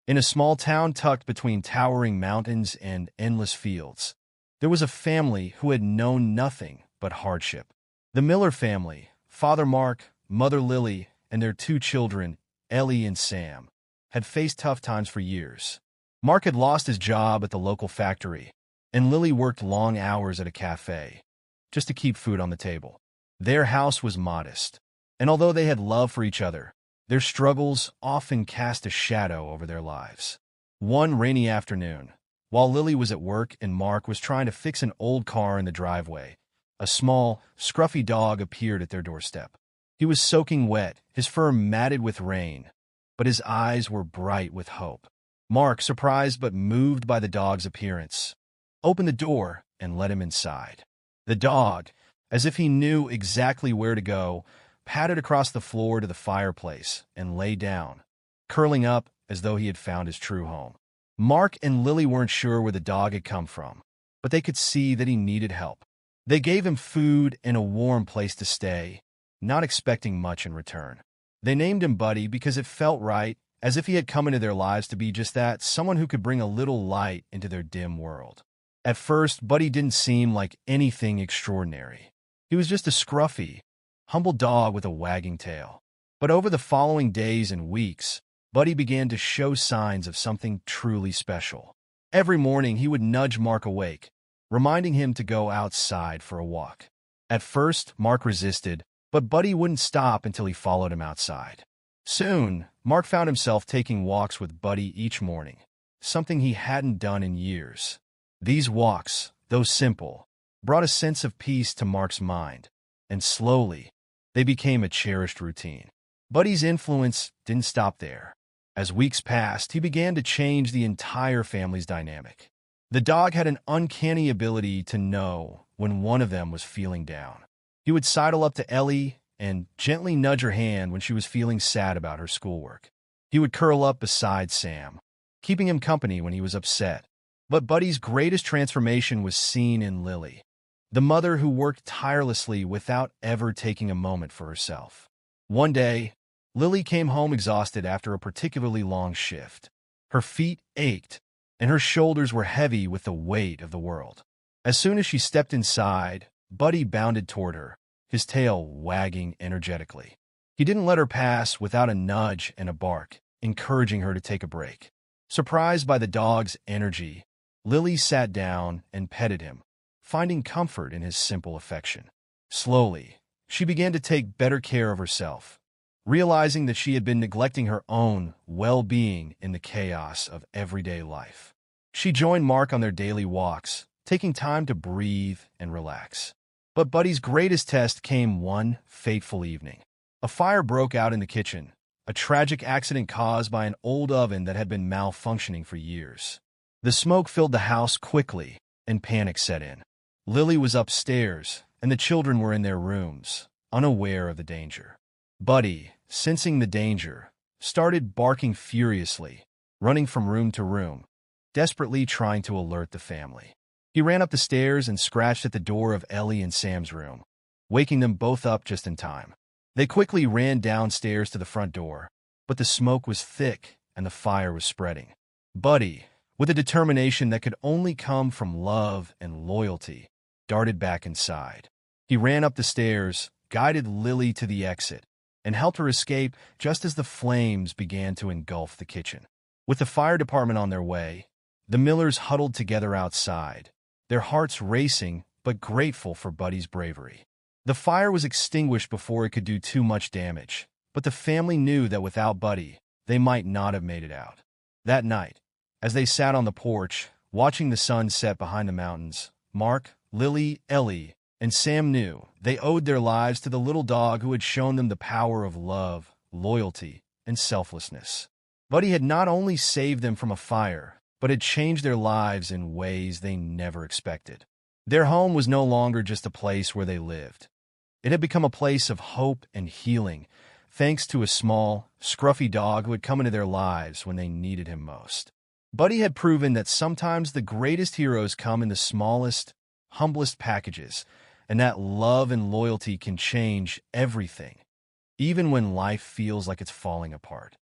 In a small town tucked between towering mountains and endless fields, there was a family who had known nothing but hardship. The Miller family, Father Mark, Mother Lily, and their two children, Ellie and Sam, had faced tough times for years. Mark had lost his job at the local factory, and Lily worked long hours at a cafe, just to keep food on the table. Their house was modest, and although they had love for each other, their struggles often cast a shadow over their lives. One rainy afternoon, while Lily was at work and Mark was trying to fix an old car in the driveway, a small, scruffy dog appeared at their doorstep. He was soaking wet, his fur matted with rain, but his eyes were bright with hope. Mark, surprised but moved by the dog's appearance, opened the door and let him inside. The dog, as if he knew exactly where to go, padded across the floor to the fireplace and lay down, curling up as though he had found his true home. Mark and Lily weren't sure where the dog had come from, but they could see that he needed help. They gave him food and a warm place to stay, not expecting much in return. They named him Buddy because it felt right, as if he had come into their lives to be just that, someone who could bring a little light into their dim world. At first, Buddy didn't seem like anything extraordinary. He was just a scruffy, humble dog with a wagging tail. But over the following days and weeks, Buddy began to show signs of something truly special. Every morning, he would nudge Mark awake, reminding him to go outside for a walk. At first, Mark resisted, but Buddy wouldn't stop until he followed him outside. Soon, Mark found himself taking walks with Buddy each morning, something he hadn't done in years. These walks, though simple, brought a sense of peace to Mark's mind, and slowly, they became a cherished routine. Buddy's influence didn't stop there. As weeks passed, he began to change the entire family's dynamic. The dog had an uncanny ability to know when one of them was feeling down. He would sidle up to Ellie and gently nudge her hand when she was feeling sad about her schoolwork. He would curl up beside Sam, keeping him company when he was upset. But Buddy's greatest transformation was seen in Lily, the mother who worked tirelessly without ever taking a moment for herself. One day, Lily came home exhausted after a particularly long shift. Her feet ached, and her shoulders were heavy with the weight of the world. As soon as she stepped inside, Buddy bounded toward her, his tail wagging energetically. He didn't let her pass without a nudge and a bark, encouraging her to take a break. Surprised by the dog's energy, Lily sat down and petted him, finding comfort in his simple affection. Slowly, she began to take better care of herself, realizing that she had been neglecting her own well-being in the chaos of everyday life. She joined Mark on their daily walks, taking time to breathe and relax. But Buddy's greatest test came one fateful evening. A fire broke out in the kitchen, a tragic accident caused by an old oven that had been malfunctioning for years. The smoke filled the house quickly, and panic set in. Lily was upstairs, and the children were in their rooms, unaware of the danger. Buddy, sensing the danger, started barking furiously, running from room to room, desperately trying to alert the family. He ran up the stairs and scratched at the door of Ellie and Sam's room, waking them both up just in time. They quickly ran downstairs to the front door, but the smoke was thick and the fire was spreading. Buddy, with a determination that could only come from love and loyalty, darted back inside. He ran up the stairs, guided Lily to the exit, and helped her escape just as the flames began to engulf the kitchen. With the fire department on their way, the Millers huddled together outside, their hearts racing but grateful for Buddy's bravery. The fire was extinguished before it could do too much damage, but the family knew that without Buddy, they might not have made it out. That night, as they sat on the porch, watching the sun set behind the mountains, Mark, Lily, Ellie, and Sam knew they owed their lives to the little dog who had shown them the power of love, loyalty, and selflessness. Buddy had not only saved them from a fire, but had changed their lives in ways they never expected. Their home was no longer just a place where they lived. It had become a place of hope and healing, thanks to a small, scruffy dog who had come into their lives when they needed him most. Buddy had proven that sometimes the greatest heroes come in the smallest, humblest packages, and that love and loyalty can change everything, even when life feels like it's falling apart.